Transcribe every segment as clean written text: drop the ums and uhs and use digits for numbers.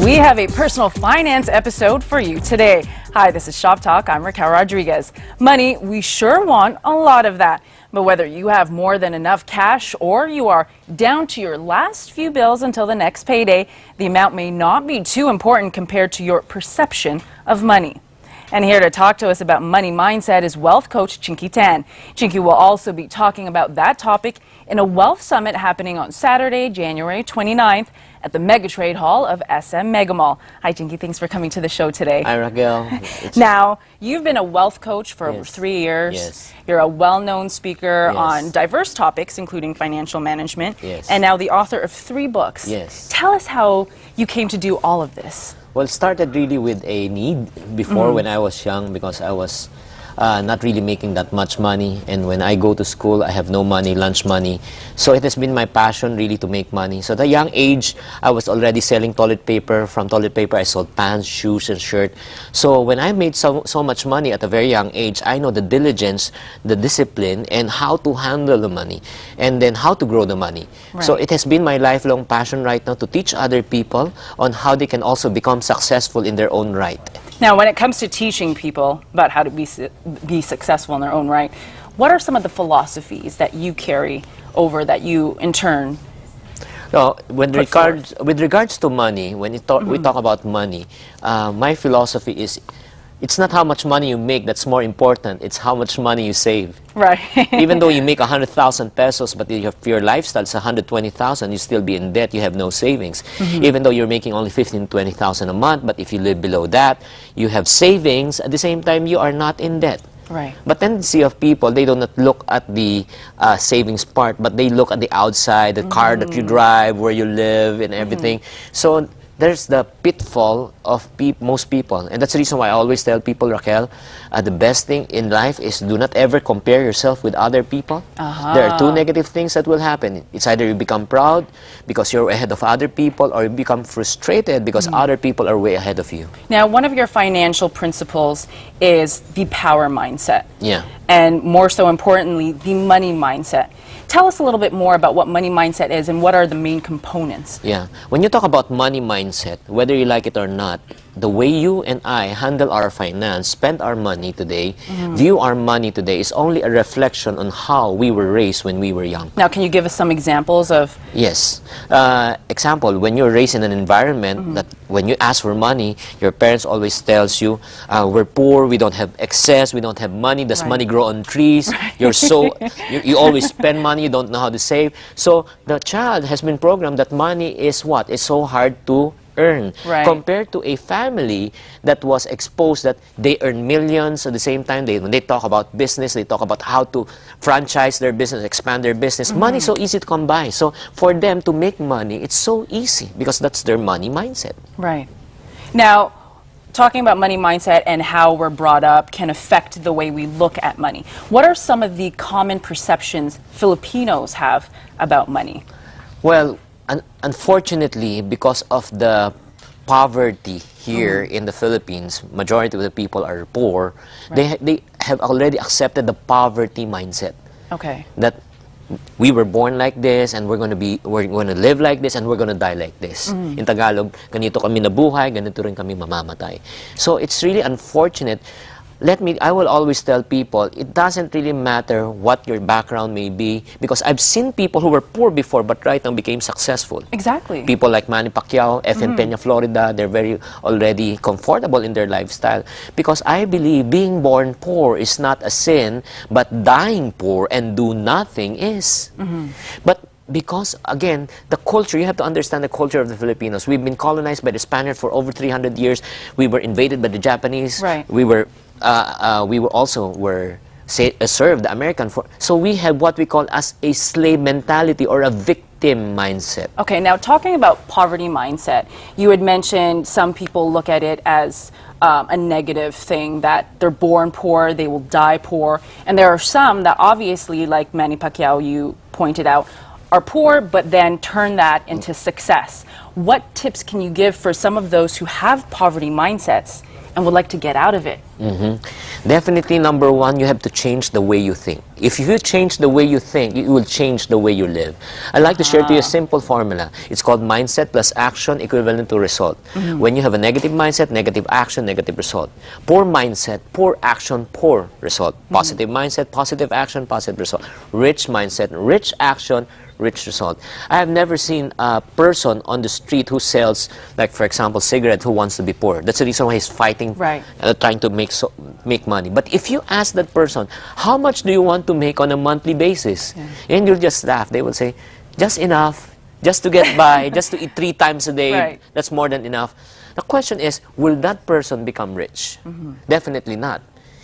We have a personal finance episode for you today. Hi, this is Shoptalk. I'm Raquel Rodriguez. Money, we sure want a lot of that. But whether you have more than enough cash or you are down to your last few bills until the next payday, the amount may not be too important compared to your perception of money. And here to talk to us about money mindset is wealth coach Chinky Tan. Chinky will also be talking about that topic in a wealth summit happening on Saturday, January 29th at the Megatrade Hall of SM Mega Mall. Hi, Chinky. Thanks for coming to the show today. Hi, Raquel. Now, you've been a wealth coach for over 3 years. Yes. You're a well-known speaker Yes. on diverse topics, including financial management. Yes. And now the author of 3 books. Yes. Tell us how you came to do all of this. Well, it started really with a need before when I was young, because I was not really making that much money, and when I go to school I have no money, lunch money. So it has been my passion really to make money. So at a young age I was already selling toilet paper. From toilet paper I sold pants, shoes and shirt. So when I made so much money at a very young age, I know the diligence, the discipline, and how to handle the money, and then how to grow the money. Right. So it has been my lifelong passion right now to teach other people on how they can also become successful in their own right. Now, when it comes to teaching people about how to be successful in their own right, what are some of the philosophies that you carry over that you, in turn, No, with regards to money, when we talk about money, my philosophy is, it's not how much money you make that's more important, it's how much money you save. Right. Even though you make 100,000 pesos, but if your lifestyle is 120,000, you still be in debt, you have no savings. Even though you're making only 15,000 to 20,000 a month, but if you live below that, you have savings, at the same time you are not in debt. Right. But tendency of people, they do not look at the savings part, but they look at the outside, the car that you drive, where you live, and everything. So there's the pitfall of most people, and that's the reason why I always tell people, Raquel, the best thing in life is do not ever compare yourself with other people. There are 2 negative things that will happen. It's either you become proud because you're ahead of other people, or you become frustrated because other people are way ahead of you. Now, one of your financial principles is the power mindset. Yeah. And more so importantly, the money mindset. Tell us a little bit more about what money mindset is and what are the main components. Yeah. When you talk about money mindset, whether you like it or not, the way you and I handle our finance, spend our money today, view our money today, is only a reflection on how we were raised when we were young. Now, can you give us some examples of... Yes. Example, when you're raised in an environment that when you ask for money, your parents always tells you, we're poor, we don't have excess, we don't have money, does money grow on trees? You're so, you always spend money, you don't know how to save. So the child has been programmed that money is what? It's so hard to earn, compared to a family that was exposed that they earn millions. At the same time, when they talk about business, they talk about how to franchise their business, expand their business. Money is so easy to come by. So for them to make money, it's so easy because that's their money mindset. Right. Now, talking about money mindset and how we're brought up can affect the way we look at money. What are some of the common perceptions Filipinos have about money? Well, unfortunately, because of the poverty here in the Philippines, majority of the people are poor. They have already accepted the poverty mindset. Okay. That we were born like this, and we're going to live like this, and we're going to die like this. In Tagalog, ganito kami nabuhay, ganito rin kami mamamatay. So it's really unfortunate. I will always tell people, it doesn't really matter what your background may be, because I've seen people who were poor before but right now became successful. Exactly. People like Manny Pacquiao, in Peña, Florida, they're very already comfortable in their lifestyle. Because I believe being born poor is not a sin, but dying poor and do nothing is. But because, again, the culture, you have to understand the culture of the Filipinos. We've been colonized by the Spaniards for over 300 years. We were invaded by the Japanese. Right. We were served the American. So we have what we call as a slave mentality or a victim mindset. Okay, now talking about poverty mindset, you had mentioned some people look at it as a negative thing, that they're born poor, they will die poor. And there are some that obviously, like Manny Pacquiao, you pointed out, are poor, but then turn that into success. What tips can you give for some of those who have poverty mindsets and would like to get out of it? Definitely, number one, you have to change the way you think. If you change the way you think, you will change the way you live. I'd like to share to you a simple formula. It's called mindset plus action equivalent to result. When you have a negative mindset, negative action, negative result. Poor mindset, poor action, poor result. Positive mindset, positive action, positive result. Rich mindset, rich action, rich result. I have never seen a person on the street who sells, like for example, cigarette, who wants to be poor. That's the reason why he's fighting, trying to make money. But if you ask that person, how much do you want to make on a monthly basis? And you'll just laugh. They will say, just enough, just to get by, just to eat 3 times a day. That's more than enough. The question is, will that person become rich? Definitely not.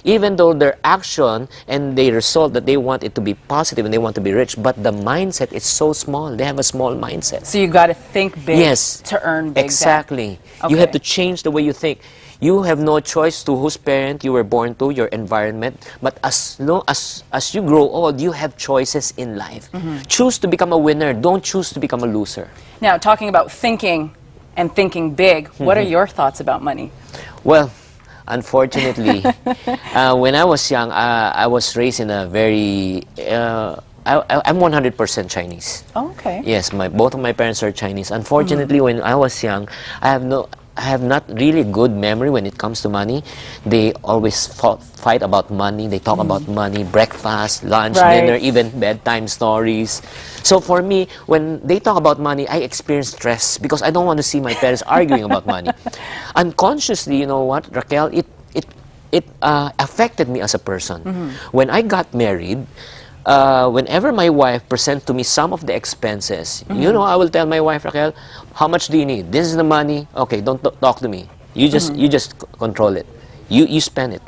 Even though their action and the result that they want it to be positive and they want to be rich, but the mindset is so small. They have a small mindset. So you got to think big to earn big. Exactly. You have to change the way you think. You have no choice to whose parent you were born to, your environment. But as you grow old, you have choices in life. Choose to become a winner. Don't choose to become a loser. Now, talking about thinking and thinking big, what are your thoughts about money? Well, unfortunately, when I was young, I was raised in a very... I'm 100% Chinese. Oh, okay. Yes, both of my parents are Chinese. Unfortunately, when I was young, I have not really good memory when it comes to money. They always fight about money. They talk about money, breakfast, lunch, dinner, even bedtime stories. So for me, when they talk about money, I experience stress because I don't want to see my parents arguing about money. Unconsciously, you know what, Raquel, it affected me as a person. When I got married, whenever my wife presents to me some of the expenses, you know, I will tell my wife, Raquel, how much do you need? This is the money. Okay, don't talk to me. You just control it. You spend it.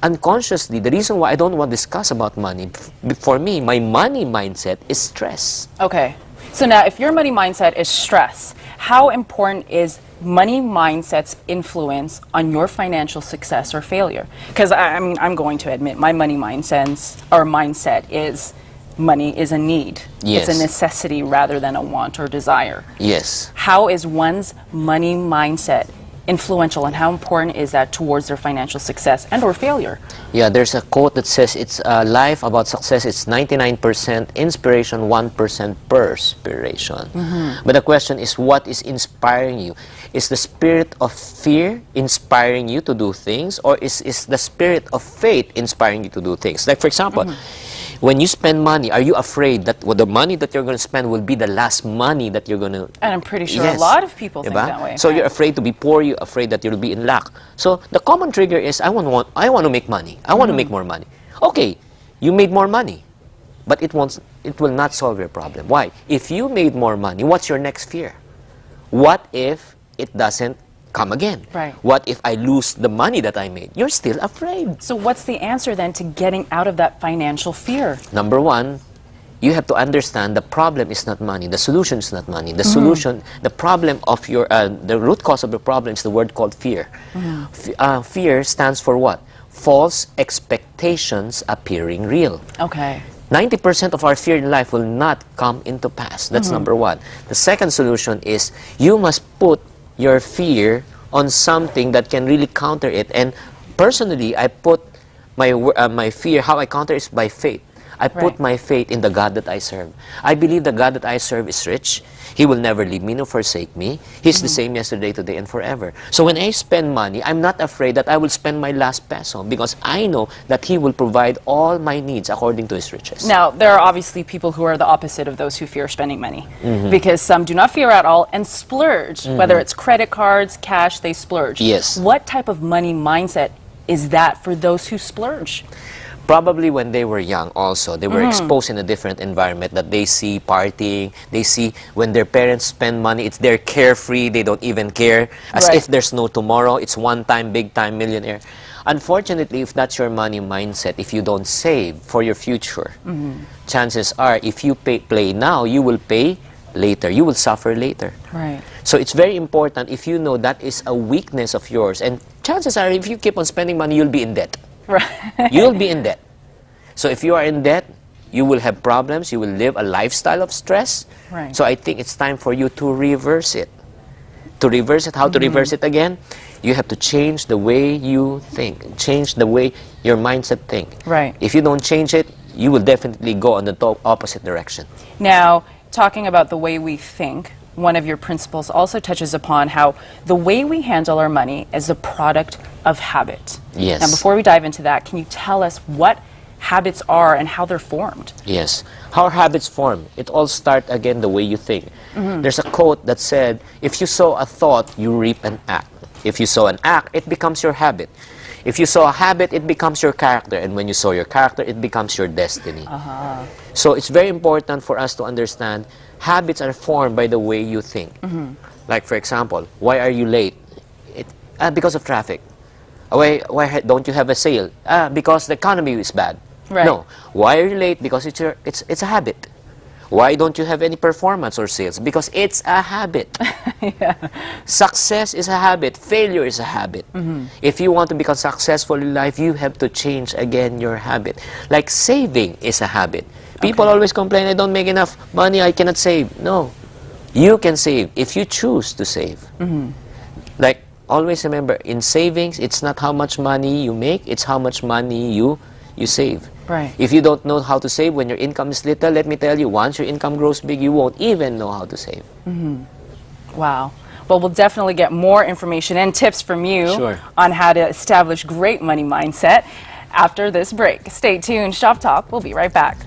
Unconsciously, the reason why I don't want to discuss about money, for me, my money mindset is stress. Okay. So now, if your money mindset is stress, how important is money mindset's influence on your financial success or failure? Because I mean, I'm going to admit my money mindset is money is a need. Yes. It's a necessity rather than a want or desire. Yes. How is one's money mindset influential, and how important is that towards their financial success and or failure? Yeah, there's a quote that says it's life about success. It's 99% inspiration, 1% perspiration. But the question is, what is inspiring you? Is the spirit of fear inspiring you to do things, or is the spirit of faith inspiring you to do things? Like for example, when you spend money, are you afraid that the money that you're going to spend will be the last money that you're going to... And I'm pretty sure a lot of people think that way. So you're afraid to be poor, you're afraid that you'll be in lack. So the common trigger is, I want to make money. I want to make more money. Okay, you made more money, but it will not solve your problem. Why? If you made more money, what's your next fear? What if it doesn't come again? What if I lose the money that I made? You're still afraid. So what's the answer then to getting out of that financial fear? Number one, you have to understand the problem is not money. The solution is not money. The solution, the problem of your, the root cause of the problem is the word called fear. Fear stands for what? False expectations appearing real. Okay. 90% of our fear in life will not come into pass. That's number one. The second solution is you must put your fear on something that can really counter it. And personally, I put my fear, how I counter it is by faith. I put my faith in the God that I serve. I believe the God that I serve is rich. He will never leave me nor forsake me. He's the same yesterday, today, and forever. So when I spend money, I'm not afraid that I will spend my last peso because I know that He will provide all my needs according to His riches. Now, there are obviously people who are the opposite of those who fear spending money because some do not fear at all and splurge, whether it's credit cards, cash, they splurge. Yes. What type of money mindset is that for those who splurge? Probably when they were young also, they were exposed in a different environment that they see partying, they see when their parents spend money, they're carefree, they don't even care, as if there's no tomorrow, it's one time, big time, millionaire. Unfortunately, if that's your money mindset, if you don't save for your future, chances are if you play now, you will pay later, you will suffer later. So it's very important if you know that is a weakness of yours, and chances are if you keep on spending money, you'll be in debt. You'll be in debt. So if you are in debt, you will have problems. You will live a lifestyle of stress. So I think it's time for you to reverse it. To reverse it, how to reverse it again? You have to change the way you think, change the way your mindset think. Right. If you don't change it, you will definitely go on the opposite direction. Now, talking about the way we think, one of your principles also touches upon how the way we handle our money is a product of habit. Yes. Now, before we dive into that, can you tell us what habits are and how they're formed? Yes. How habits form? It all starts again the way you think. There's a quote that said, if you sow a thought, you reap an act. If you sow an act, it becomes your habit. If you sow a habit, it becomes your character. And when you sow your character, it becomes your destiny. So it's very important for us to understand habits are formed by the way you think. Like, for example, why are you late? Because of traffic. Why don't you have a sale? Because the economy is bad. Right. No. Why are you late? Because it's a habit. Why don't you have any performance or sales? Because it's a habit. Yeah. Success is a habit. Failure is a habit. If you want to become successful in life, you have to change again your habit. Like saving is a habit. People always complain, I don't make enough money, I cannot save. No. You can save if you choose to save. Like, always remember, in savings, it's not how much money you make, it's how much money you save. Right. If you don't know how to save when your income is little, let me tell you, once your income grows big, you won't even know how to save. Wow. Well, we'll definitely get more information and tips from you Sure. on how to establish great money mindset after this break. Stay tuned. Shop Talk. We'll be right back.